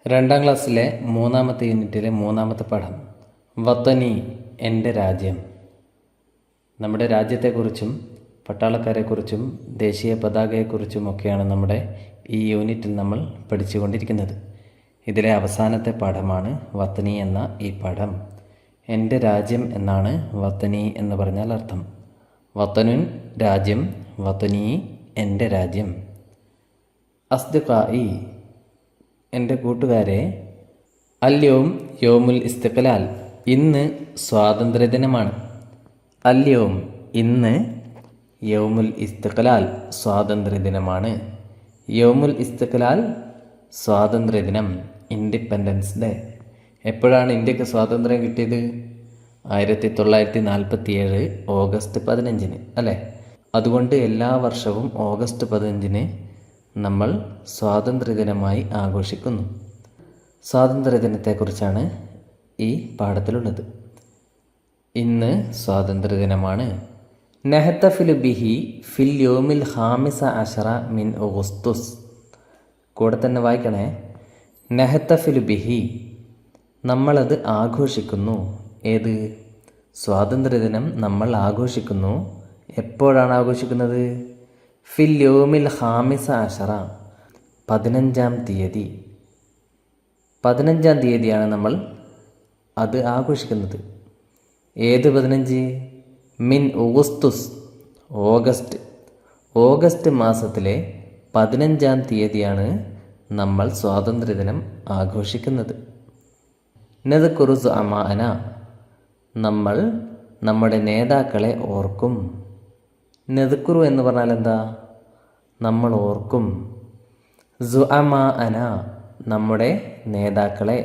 രണ്ടാം ക്ലാസ്സിലെ മൂന്നാമത്തെ യൂണിറ്റിലെ മൂന്നാമത്തെ പാഠം വത്തനി എൻ്റെ രാജ്യം. നമ്മുടെ രാജ്യത്തെക്കുറിച്ചും പട്ടാളക്കാരെക്കുറിച്ചും ദേശീയ പതാകയെക്കുറിച്ചുമൊക്കെയാണ് നമ്മുടെ ഈ യൂണിറ്റിൽ നമ്മൾ പഠിച്ചുകൊണ്ടിരിക്കുന്നത്. ഇതിലെ അവസാനത്തെ പാഠമാണ് വത്തനി എന്ന ഈ പാഠം. എൻ്റെ രാജ്യം എന്നാണ് വത്തനി എന്ന് പറഞ്ഞാൽ അർത്ഥം. വത്തനുൻ രാജ്യം, വത്തനി എൻ്റെ രാജ്യം. അസ്ദിഖായി എൻ്റെ കൂട്ടുകാരെ, അല്യവും യോമുൽ ഇസ്തിഖ്ലാൽ ഇന്ന് സ്വാതന്ത്ര്യദിനമാണ്. അല്യവും ഇന്ന്, യൗമുൽ ഇസ്തിഖ്ലാൽ സ്വാതന്ത്ര്യദിനമാണ്. യൗമുൽ ഇസ്തിഖ്ലാൽ സ്വാതന്ത്ര്യദിനം, ഇൻഡിപെൻഡൻസ് ഡേ. എപ്പോഴാണ് ഇന്ത്യക്ക് സ്വാതന്ത്ര്യം കിട്ടിയത്? 1947 ഓഗസ്റ്റ് 15 അല്ലേ? അതുകൊണ്ട് എല്ലാ വർഷവും ഓഗസ്റ്റ് 15 നമ്മൾ സ്വാതന്ത്ര്യദിനമായി ആഘോഷിക്കുന്നു. സ്വാതന്ത്ര്യദിനത്തെക്കുറിച്ചാണ് ഈ പാഠത്തിലുള്ളത്. ഇന്ന് സ്വാതന്ത്ര്യദിനമാണ്. നഹ്തഫിലു ബിഹി ഫിൽ യോമിൽ ഖാമിസ അശറ മിൻ ഓഗസ്തുസ്. കൂടെ തന്നെ വായിക്കണേ. നഹ്തഫിലു ബിഹി, നമ്മളത് ആഘോഷിക്കുന്നു. ഏത്? സ്വാതന്ത്ര്യദിനം നമ്മൾ ആഘോഷിക്കുന്നു. എപ്പോഴാണ് ആഘോഷിക്കുന്നത്? ഫിൽ യോമിൽ ഖാമിസ അശറ, 15-ാം തീയതി. 15-ാം തീയതിയാണ് നമ്മൾ അത് ആഘോഷിക്കുന്നത്. ഏത് 15? മിൻ ഓഗസ്തുസ്, ഓഗസ്റ്റ് മാസത്തിലെ 15-ാം തീയതിയാണ് നമ്മൾ സ്വാതന്ത്ര്യദിനം ആഘോഷിക്കുന്നത്. നദ്കുറു സുഅമാഅന, നമ്മൾ നമ്മുടെ നേതാക്കളെ ഓർക്കും. നദ്കുറു എന്ന് പറഞ്ഞാൽ എന്താ? നമ്മൾ ഓർക്കും. സുഅമാഅന, നമ്മുടെ നേതാക്കളെ.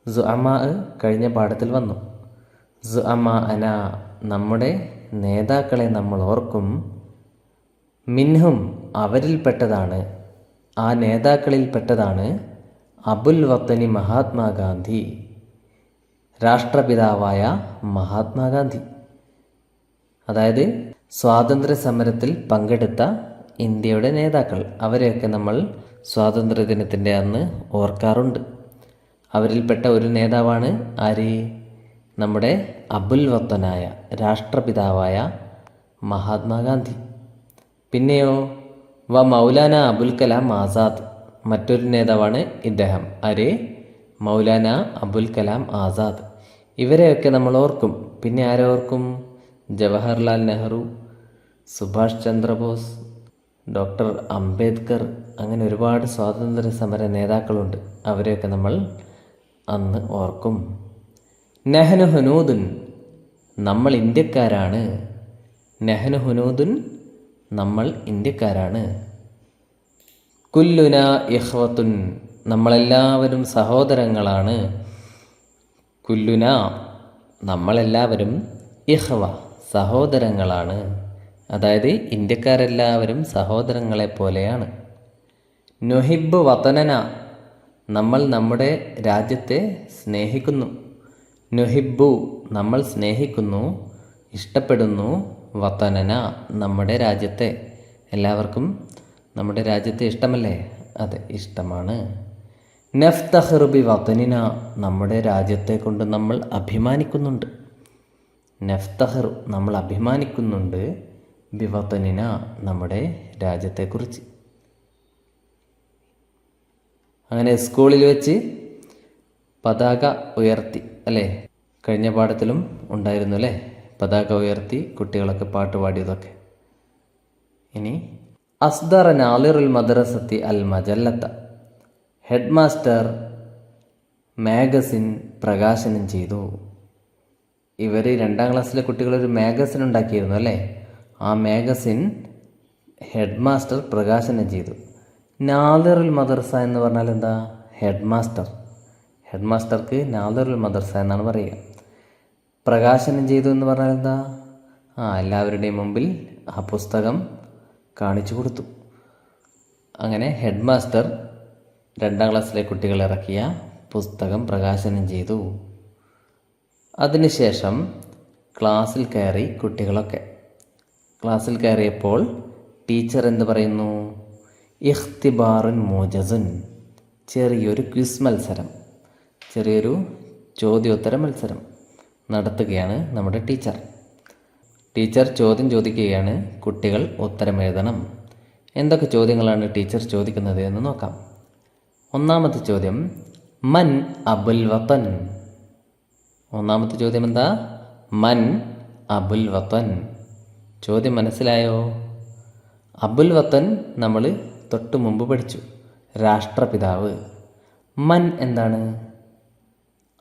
സുഅമാ കഴിഞ്ഞ പാഠത്തിൽ വന്നു. സുഅമാഅന, നമ്മുടെ നേതാക്കളെ നമ്മൾ ഓർക്കും. മിൻഹും, അവരിൽപ്പെട്ടതാണ്, ആ നേതാക്കളിൽപ്പെട്ടതാണ് അബുൽ വത്തനി മഹാത്മാഗാന്ധി, രാഷ്ട്രപിതാവായ മഹാത്മാഗാന്ധി. അതായത് സ്വാതന്ത്ര്യ സമരത്തിൽ പങ്കെടുത്ത ഇന്ത്യയുടെ നേതാക്കൾ, അവരെയൊക്കെ നമ്മൾ സ്വാതന്ത്ര്യദിനത്തിൻ്റെ അന്ന് ഓർക്കാറുണ്ട്. അവരിൽപ്പെട്ട ഒരു നേതാവാണ് ആര്? നമ്മുടെ അബുൽ വത്തനായ, രാഷ്ട്രപിതാവായ മഹാത്മാഗാന്ധി. പിന്നെയോ വ മൗലാന അബുൽ കലാം ആസാദ്, മറ്റൊരു നേതാവാണ് ഇദ്ദേഹം. ആര്? മൗലാന അബുൽ കലാം ആസാദ്. ഇവരെയൊക്കെ നമ്മൾ ഓർക്കും. പിന്നെ ആരെ ഓർക്കും? ജവഹർലാൽ നെഹ്റു, സുഭാഷ് ചന്ദ്രബോസ്, ഡോക്ടർ അംബേദ്കർ, അങ്ങനെ ഒരുപാട് സ്വാതന്ത്ര്യ സമര നേതാക്കളുണ്ട്. അവരെയൊക്കെ നമ്മൾ അന്ന് ഓർക്കും. നെഹ്നു ഹുനൂദുൻ, നമ്മൾ ഇന്ത്യക്കാരാണ്. നെഹ്നു ഹുനൂദുൻ, നമ്മൾ ഇന്ത്യക്കാരാണ്. കുല്ലുന ഇഖ്വത്തുൻ, നമ്മളെല്ലാവരും സഹോദരങ്ങളാണ്. കുല്ലുന, നമ്മളെല്ലാവരും, ഇഖ്വ, സഹോദരങ്ങളാണ്. അതായത് ഇന്ത്യക്കാരെല്ലാവരും സഹോദരങ്ങളെ പോലെയാണ്. നുഹിബ്ബു വതനന, നമ്മൾ നമ്മുടെ രാജ്യത്തെ സ്നേഹിക്കുന്നു. നുഹിബ്ബു, നമ്മൾ സ്നേഹിക്കുന്നു, ഇഷ്ടപ്പെടുന്നു. വതനന, നമ്മുടെ രാജ്യത്തെ. എല്ലാവർക്കും നമ്മുടെ രാജ്യത്തെ ഇഷ്ടമല്ലേ? അതെ, ഇഷ്ടമാണ്. നഫ്തഖിറു ബി വതനിന, നമ്മുടെ രാജ്യത്തെ കൊണ്ട് നമ്മൾ അഭിമാനിക്കുന്നുണ്ട്. നഫ്തഖിറു, നമ്മൾ അഭിമാനിക്കുന്നുണ്ട്. ബിവത്തനിന, നമ്മുടെ രാജ്യത്തെക്കുറിച്ച്. അങ്ങനെ സ്കൂളിൽ വെച്ച് പതാക ഉയർത്തി അല്ലേ? കഴിഞ്ഞ പാഠത്തിലും ഉണ്ടായിരുന്നു അല്ലേ? പതാക ഉയർത്തി കുട്ടികളൊക്കെ പാട്ട് പാടിയതൊക്കെ. ഇനി അസ്ദറ നാളിറുൽ മദ്രസത്തി അൽ മജല്ലത്ത, ഹെഡ് മാസ്റ്റർ മാഗസിൻ പ്രകാശനം ചെയ്തു. ഇവർ രണ്ടാം ക്ലാസ്സിലെ കുട്ടികളൊരു മാഗസിൻ ഉണ്ടാക്കിയിരുന്നു അല്ലേ? ആ മാഗസിൻ ഹെഡ് മാസ്റ്റർ പ്രകാശനം ചെയ്തു. നാളിറുൽ മദ്രസ എന്ന് പറഞ്ഞാൽ എന്താ? Head master. ഹെഡ് മാസ്റ്റർക്ക് നാളിറുൽ മദ്രസ എന്നാണ് പറയുക. പ്രകാശനം ചെയ്തു എന്ന് പറഞ്ഞാൽ എന്താ? എല്ലാവരുടെയും മുമ്പിൽ ആ പുസ്തകം കാണിച്ചു കൊടുത്തു. അങ്ങനെ ഹെഡ് മാസ്റ്റർ രണ്ടാം ക്ലാസ്സിലെ കുട്ടികൾ ഇറക്കിയ പുസ്തകം പ്രകാശനം ചെയ്തു. അതിനുശേഷം ക്ലാസ്സിൽ കയറി കുട്ടികളൊക്കെ. ക്ലാസ്സിൽ കയറിയപ്പോൾ ടീച്ചർ എന്ത് പറയുന്നു? ഇഖ്തിബാറുൻ മൂജസുൻ, ചെറിയൊരു ക്വിസ് മത്സരം, ചെറിയൊരു ചോദ്യോത്തര മത്സരം നടത്തുകയാണ് നമ്മുടെ ടീച്ചർ. ടീച്ചർ ചോദ്യം ചോദിക്കുകയാണ്, കുട്ടികൾ ഉത്തരം എഴുതണം. എന്തൊക്കെ ചോദ്യങ്ങളാണ് ടീച്ചർ ചോദിക്കുന്നത് എന്ന് നോക്കാം. ഒന്നാമത്തെ ചോദ്യം, മൻ അബുൽ വതൻ. ഒന്നാമത്തെ ചോദ്യം എന്താ? മൻ അബുൽ വതൻ. ചോദ്യം മനസ്സിലായോ? അബുൽ വതൻ നമ്മൾ തൊട്ട് മുമ്പ് പഠിച്ചു, രാഷ്ട്രപിതാവ്. മൻ എന്താണ്?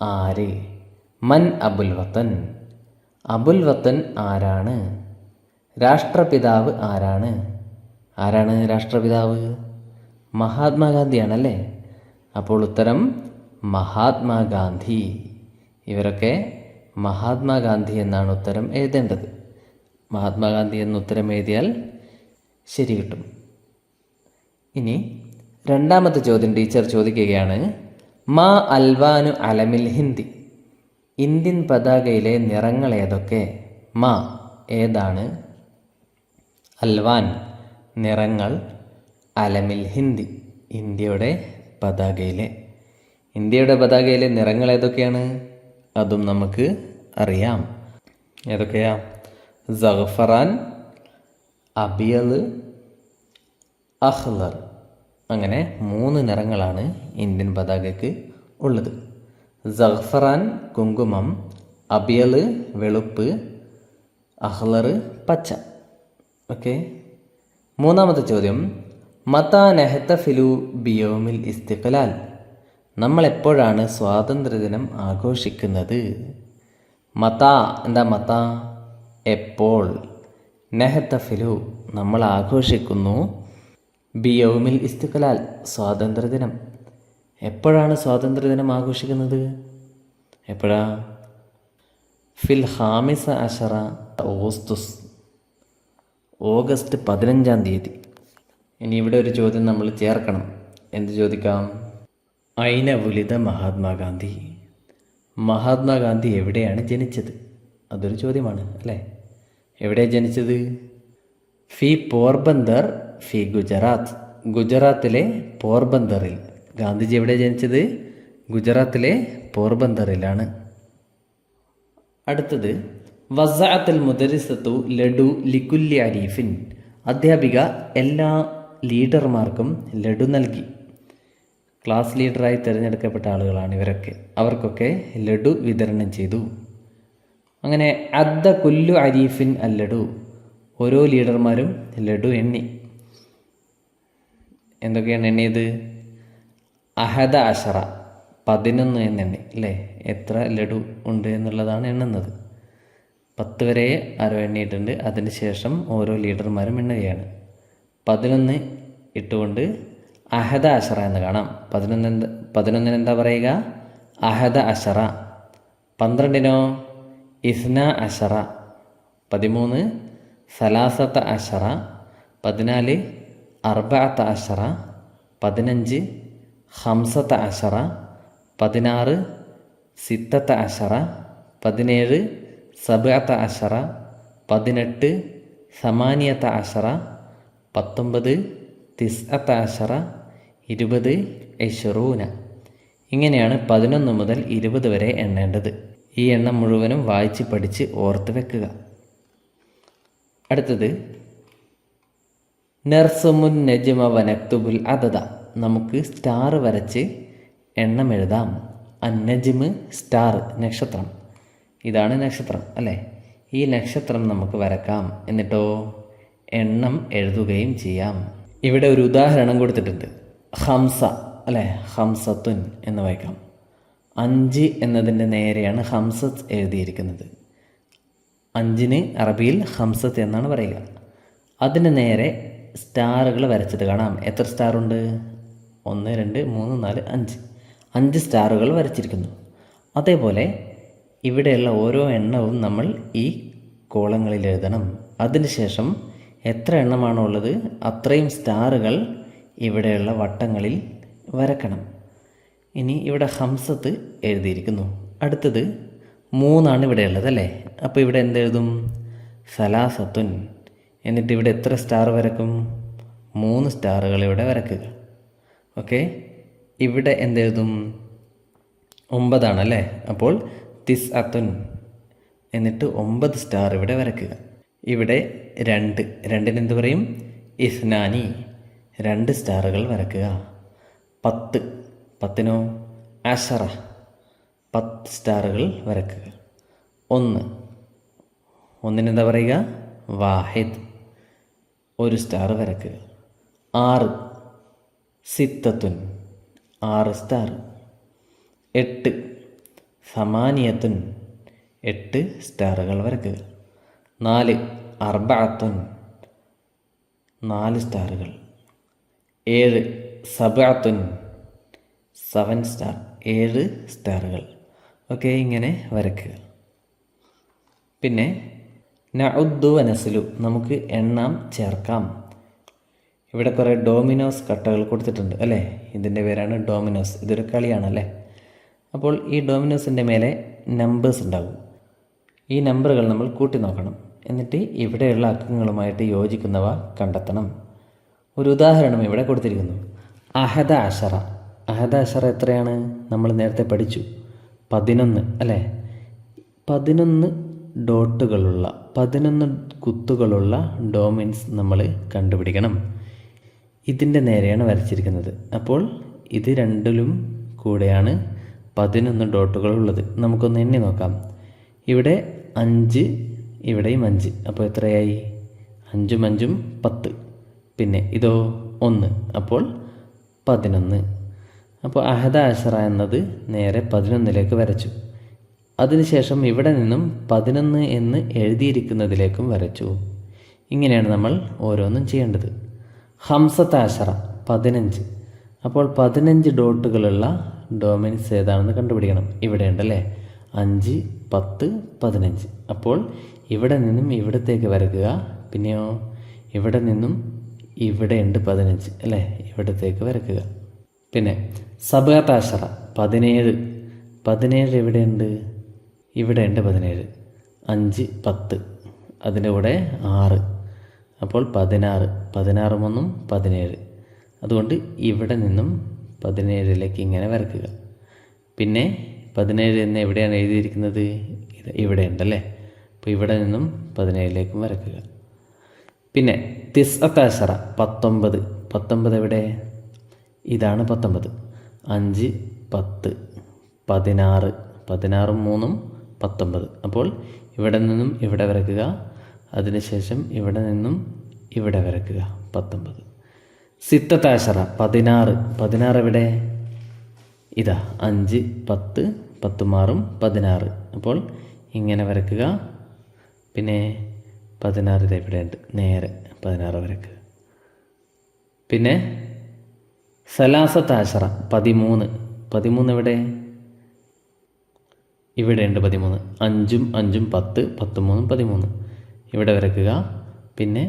ആര്? മൻ അബുൽ വതൻ. അബുൽ വതൻ ആരാണ്? രാഷ്ട്രപിതാവ് ആരാണ്? ആരാണ് രാഷ്ട്രപിതാവ്? മഹാത്മാഗാന്ധിയാണല്ലേ. അപ്പോൾ ഉത്തരം മഹാത്മാഗാന്ധി. ഇവരൊക്കെ മഹാത്മാഗാന്ധി എന്നാണ് ഉത്തരം എഴുതേണ്ടത്. മഹാത്മാഗാന്ധി എന്ന് ഉത്തരം എഴുതിയാൽ ശരി കിട്ടും. ഇനി രണ്ടാമത്തെ ചോദ്യം ടീച്ചർ ചോദിക്കുകയാണ്, മാ അൽവാനു അലമിൽ ഹിന്ദി. ഇന്ത്യൻ പതാകയിലെ നിറങ്ങൾ ഏതൊക്കെ? മാ ഏതാണ്, അൽവാൻ നിറങ്ങൾ, അലമിൽ ഹിന്ദി ഇന്ത്യയുടെ പതാകയിലെ നിറങ്ങൾ ഏതൊക്കെയാണ്? അതും നമുക്ക് അറിയാം. ഏതൊക്കെയാ? സഅഫറാൻ, അബിയദ്, അഖ്ളർ. അങ്ങനെ 3 നിറങ്ങളാണ് ഇന്ത്യൻ പതാകയ്ക്ക് ഉള്ളത്. സഅഫറാൻ കുങ്കുമം, അബിയദ് വെളുപ്പ്, അഖ്ളർ പച്ച. ഓക്കെ. മൂന്നാമത്തെ ചോദ്യം, മതാ നെഹ്തഫിലു ബിയൗമിൽ ഇസ്തിഖ്ലാൽ. നമ്മൾ എപ്പോഴാണ് സ്വാതന്ത്ര്യദിനം ആഘോഷിക്കുന്നത്? മതാ എന്താ? മതാ എപ്പോൾ, നെഹ്തഫിലു നമ്മൾ ആഘോഷിക്കുന്നു, ബിയൗമിൽ ഇസ്തിഖ്ലാൽ സ്വാതന്ത്ര്യദിനം. എപ്പോഴാണ് സ്വാതന്ത്ര്യദിനം ആഘോഷിക്കുന്നത്? എപ്പോഴാ? ഫിൽ ഖാമിസ അശറ ഓഗസ്തുസ്, ഓഗസ്റ്റ് 15-ാം തീയതി. ഇനി ഇവിടെ ഒരു ചോദ്യം നമ്മൾ ചേർക്കണം. എന്ത് ചോദിക്കാം? ഐന വുലിദ മഹാത്മാഗാന്ധി. മഹാത്മാഗാന്ധി എവിടെയാണ് ജനിച്ചത്? അതൊരു ചോദ്യമാണ് അല്ലേ. എവിടെയാണ് ജനിച്ചത്? ഫി പോർബന്ദർ ഫി ഗുജറാത്ത്. ഗുജറാത്തിലെ പോർബന്ദറിൽ. ഗാന്ധിജി എവിടെ ജനിച്ചത്? ഗുജറാത്തിലെ പോർബന്ദറിലാണ്. അടുത്തത്, വസഅത്തുൽ മുദരിസത്തു ലഡു ലികുല്ലി അരീഫിൻ. അധ്യാപിക എല്ലാ ലീഡർമാർക്കും ലഡു നൽകി. ക്ലാസ് ലീഡറായി തിരഞ്ഞെടുക്കപ്പെട്ട ആളുകളാണ് ഇവരൊക്കെ. അവർക്കൊക്കെ ലഡു വിതരണം ചെയ്തു. അങ്ങനെ അദ്ദ കുല്ലു അരീഫിൻ അൽ ലഡു. ഓരോ ലീഡർമാരും ലഡു എണ്ണി. എന്തൊക്കെയാണ് എണ്ണിയത്? അഹദ അഷറ 11 എന്നെണ്ണി അല്ലേ. എത്ര ലഡു ഉണ്ട് എന്നുള്ളതാണ് എണ്ണുന്നത്. 10 വരെ ആരോ എണ്ണിയിട്ടുണ്ട്. അതിന് ശേഷം ഓരോ ലീഡർമാരും എണ്ണുകയാണ്. 11 ഇട്ടുകൊണ്ട് അഹദ അഷറ എന്ന് കാണാം. 11 എന്താ പറയുക? അഹദ അഷറ. 12 ഇസ്ന അഷറ. 13 സലാസത്ത അഷറ. 14 അർബഅത്ത അഷറ. 15 ഖംസത്ത അഷറ. 16 സിത്തത്ത അഷറ. 17 സബഅത്ത അഷറ. 18 സമാനിയത്ത അഷറ. 19 തിസ്അത്ത അഷറ. 20 ഇശ്റൂന. ഇങ്ങനെയാണ് 11 മുതൽ 20 വരെ എണ്ണേണ്ടത്. ഈ എണ്ണം മുഴുവനും വായിച്ച് പഠിച്ച് ഓർത്ത് വെക്കുക. അടുത്തത്, നർസുമുൻ നജ്മ വനക്തുബുൽ അദദ. നമുക്ക് സ്റ്റാർ വരച്ച് എണ്ണം എഴുതാം. അന്നജ്മ് സ്റ്റാർ, നക്ഷത്രം. ഇതാണ് നക്ഷത്രം അല്ലേ. ഈ നക്ഷത്രം നമുക്ക് വരക്കാം. എന്നിട്ടോ എണ്ണം എഴുതുകയും ചെയ്യാം. ഇവിടെ ഒരു ഉദാഹരണം കൊടുത്തിട്ടുണ്ട്. ഹംസ അല്ലേ, ഹംസത്തുൻ എന്ന് വായിക്കാം. 5 എന്നതിൻ്റെ നേരെയാണ് ഹംസത്ത് എഴുതിയിരിക്കുന്നത്. 5-ന് അറബിയിൽ ഹംസത്ത് എന്നാണ് പറയുക. അതിന് നേരെ സ്റ്റാറുകൾ വരച്ചത് കാണാം. എത്ര സ്റ്റാറുണ്ട്? 1 2 3 4 5. 5 സ്റ്റാറുകൾ വരച്ചിരിക്കുന്നു. അതേപോലെ ഇവിടെയുള്ള ഓരോ എണ്ണവും നമ്മൾ ഈ കോളങ്ങളിൽ എഴുതണം. അതിനുശേഷം എത്ര എണ്ണമാണോ ഉള്ളത് അത്രയും സ്റ്റാറുകൾ ഇവിടെയുള്ള വട്ടങ്ങളിൽ വരക്കണം. ഇനി ഇവിടെ ഹംസത്ത് എഴുതിയിരിക്കുന്നു. അടുത്തത് 3 ഇവിടെ ഉള്ളത് അല്ലേ. അപ്പോൾ ഇവിടെ എന്തെഴുതും? സലാസത്തുൻ. എന്നിട്ട് ഇവിടെ എത്ര സ്റ്റാർ വരക്കും? 3 സ്റ്റാറുകൾ ഇവിടെ വരക്കുക. ഓക്കെ. ഇവിടെ എന്തെഴുതും? 9 ആണല്ലേ. അപ്പോൾ തിസ് അത്തുൻ എന്നിട്ട് 9 സ്റ്റാർ ഇവിടെ വരയ്ക്കുക. ഇവിടെ 2, 2-ന് എന്ത് പറയും? ഇസ്നാനി, 2 സ്റ്റാറുകൾ വരയ്ക്കുക. 10, 10-നോ? അഷറ, 10 സ്റ്റാറുകൾ വരയ്ക്കുക. 1, 1-ന് എന്താ പറയുക? വാഹിദ്, 1 സ്റ്റാർ വരയ്ക്കുക. 6, സിത്തത്തുൻ, 6 സ്റ്റാർ. 8, സമാനിയത്തുൻ, 8 സ്റ്റാറുകൾ വരയ്ക്കുക. 4, അർബഅത്തുൻ, 4 സ്റ്റാറുകൾ. 7, സബഅത്തുൻ, 7 സ്റ്റാർ, 7 സ്റ്റാറുകൾ. ഓക്കെ, ഇങ്ങനെ വരയ്ക്കുക. പിന്നെ നഉദ്ദു വനസ്ലു, നമുക്ക് എണ്ണാം, ചേർക്കാം. ഇവിടെ കുറേ ഡോമിനോസ് കട്ടകൾ കൊടുത്തിട്ടുണ്ട് അല്ലേ. ഇതിൻ്റെ പേരാണ് ഡോമിനോസ്. ഇതൊരു കളിയാണല്ലേ. അപ്പോൾ ഈ ഡോമിനോസിൻ്റെ മേലെ നമ്പേഴ്സ് ഉണ്ടാകും. ഈ നമ്പറുകൾ നമ്മൾ കൂട്ടി നോക്കണം. എന്നിട്ട് ഇവിടെയുള്ള അക്കങ്ങളുമായിട്ട് യോജിക്കുന്നവ കണ്ടെത്തണം. ഒരു ഉദാഹരണം ഇവിടെ കൊടുത്തിരിക്കുന്നു. അഹദ അഷറ. അഹദ അഷറ എത്രയാണ്? നമ്മൾ നേരത്തെ പഠിച്ചു, 11 അല്ലേ. 11 ഡോട്ടുകളുള്ള, 11 കുത്തുകളുള്ള ഡോമിൻസ് നമ്മൾ കണ്ടുപിടിക്കണം. ഇതിൻ്റെ നേരെയാണ് വരച്ചിരിക്കുന്നത്. അപ്പോൾ ഇത് രണ്ടിലും കൂടെയാണ് 11 ഡോട്ടുകളുള്ളത്. നമുക്കൊന്ന് എണ്ണി നോക്കാം. ഇവിടെ 5, ഇവിടെയും 5. അപ്പോൾ എത്രയായി? 5 ഉം 5 ഉം 10. പിന്നെ ഇതോ 1, അപ്പോൾ 11. അപ്പോൾ അഹദ അഷറ എന്നത് നേരെ 11ലേക്ക് വരച്ചു. അതിനുശേഷം ഇവിടെ നിന്നും 11 എന്ന് എഴുതിയിരിക്കുന്നതിലേക്കും വരച്ചു. ഇങ്ങനെയാണ് നമ്മൾ ഓരോന്നും ചെയ്യേണ്ടത്. ഹംസത്ത അഷറ, 15. അപ്പോൾ 15 ഡോട്ടുകളുള്ള ഡോമിൻസ് ഏതാണെന്ന് കണ്ടുപിടിക്കണം. ഇവിടെ ഉണ്ടല്ലേ, 5, 10, 15. അപ്പോൾ ഇവിടെ നിന്നും ഇവിടത്തേക്ക് വരയ്ക്കുക. പിന്നെയോ ഇവിടെ നിന്നും ഇവിടെ ഉണ്ട് 15 അല്ലേ, ഇവിടത്തേക്ക് വരയ്ക്കുക. പിന്നെ സബഅത്ത അഷറ, 17. 17 എവിടെയുണ്ട്? ഇവിടെ ഉണ്ട് 17. 5, 10, അതിൻ്റെ കൂടെ 6. അപ്പോൾ 16, 16 1 17. അതുകൊണ്ട് ഇവിടെ നിന്നും 17ലേക്ക് ഇങ്ങനെ വരയ്ക്കുക. പിന്നെ 17 എന്ന് എവിടെയാണ് എഴുതിയിരിക്കുന്നത്? ഇവിടെ ഉണ്ടല്ലേ. അപ്പോൾ ഇവിടെ നിന്നും 17ലേക്കും വരയ്ക്കുക. പിന്നെ തിസ്അത്ത അഷറ, 19. 19 എവിടെ? ഇതാണ് 19. 5, 10, 16. 16 3 19. അപ്പോൾ ഇവിടെ നിന്നും ഇവിടെ വരയ്ക്കുക. അതിനുശേഷം ഇവിടെ നിന്നും ഇവിടെ വരയ്ക്കുക. 19. സിത്തത്ത അഷറ, 16. 16 എവിടെ? ഇതാ 5, 10, 10 6 16. അപ്പോൾ ഇങ്ങനെ വരയ്ക്കുക. പിന്നെ 16 ഇവിടെ ഉണ്ട്, നേരെ 16 വരയ്ക്കുക. പിന്നെ സലാസത്ത അഷറ, 13. 13 എവിടെ? ഇവിടെ ഉണ്ട് 13. 5 ഉം 5 ഉം 10, 10 3 13. ഇവിടെ വരയ്ക്കുക. പിന്നെ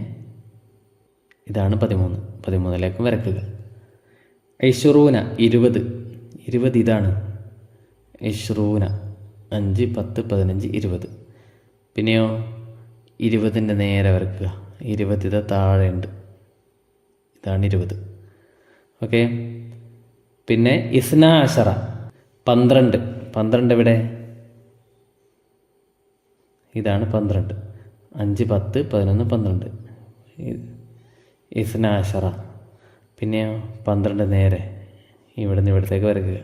ഇതാണ് 13. 13ലേക്കും വരയ്ക്കുക. ഇശ്റൂന, 20. 20 ഇതാണ് ഇശ്റൂന. 5, 10, 15, 20. പിന്നെയോ 20ൻ്റെ നേരെ വരയ്ക്കുക. 20 ഇത് താഴെ ഉണ്ട്, ഇതാണ് 20. ഓക്കെ. പിന്നെ ഇസ്ന അഷറ, 12. 12 എവിടെ? ഇതാണ് 12. 5, 10, 11, 12. ഇസ്ന അഷറ. പിന്നെയോ 12 നേരെ ഇവിടെ നിന്ന് ഇവിടത്തേക്ക് വരയ്ക്കുക.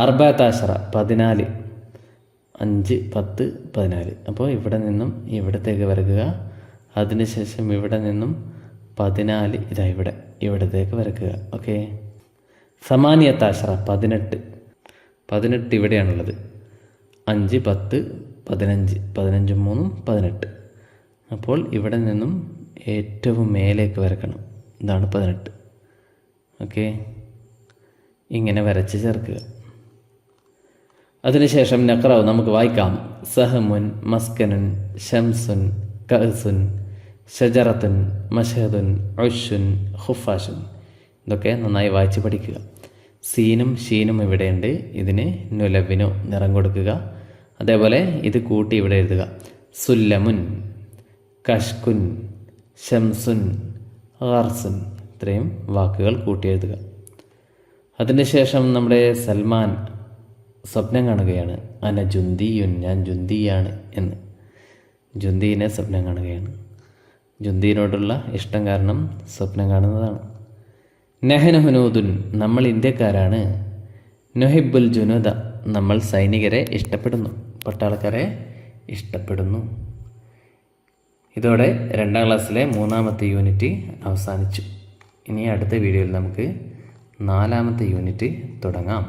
അർബഅത്ത അഷറ, 14. 5, 10, 14. അപ്പോൾ ഇവിടെ നിന്നും ഇവിടത്തേക്ക് വരയ്ക്കുക. അതിനുശേഷം ഇവിടെ നിന്നും 14 ഇതാ ഇവിടത്തേക്ക് വരയ്ക്കുക. ഓക്കെ. സമാനിയത്ത അഷറ, 18. 18 ഇവിടെയാണുള്ളത്. 5, 10, 15. 15 3 18. അപ്പോൾ ഇവിടെ നിന്നും ഏറ്റവും മേലേക്ക് വരക്കണം. ഇതാണ് 18. ഓക്കെ. ഇങ്ങനെ വരച്ച് ചേർക്കുക. അതിനുശേഷം നഖ്റവ്, നമുക്ക് വായിക്കാം. സഹമുൻ, മസ്കനുൻ, ഷംസുൻ, കഅസുൻ, ഷജറത്തുൻ, മഷഹദുൻ, ഉഷുൻ, ഖുഫാഷുൻ. ഇതൊക്കെ നന്നായി വായിച്ച് പഠിക്കുക. സീനും ഷീനും ഇവിടെയുണ്ട്. ഇതിന് നുലവിനു നിറം കൊടുക്കുക. അതേപോലെ ഇത് കൂട്ടി ഇവിടെ എഴുതുക. സുല്ലമുൻ, കഷ്കുൻ, ഷംസുൻ, ഖർസുൻ. ഇത്രയും വാക്കുകൾ കൂട്ടി എഴുതുക. അതിനുശേഷം നമ്മുടെ സൽമാൻ സ്വപ്നം കാണുകയാണ് അന ജുന്തിയുൻ, ഞാൻ ജുന്തിയാണ് എന്ന്. ജുന്തിനെ സ്വപ്നം കാണുകയാണ്. ജുന്തിനോടുള്ള ഇഷ്ടം കാരണം സ്വപ്നം കാണുന്നതാണ്. നെഹ്നു ഹുനൂദുൻ, നമ്മൾ ഇന്ത്യക്കാരാണ്. നൊഹിബുൽ ജുനൂദ, നമ്മൾ സൈനികരെ ഇഷ്ടപ്പെടുന്നു, പട്ടാളക്കാരെ ഇഷ്ടപ്പെടുന്നു. ഇതോടെ 2ാം ക്ലാസ്സിലെ 3ാമത്തെ യൂണിറ്റ് അവസാനിച്ചു. ഇനി അടുത്ത വീഡിയോയിൽ നമുക്ക് 4ാമത്തെ യൂണിറ്റ് തുടങ്ങാം.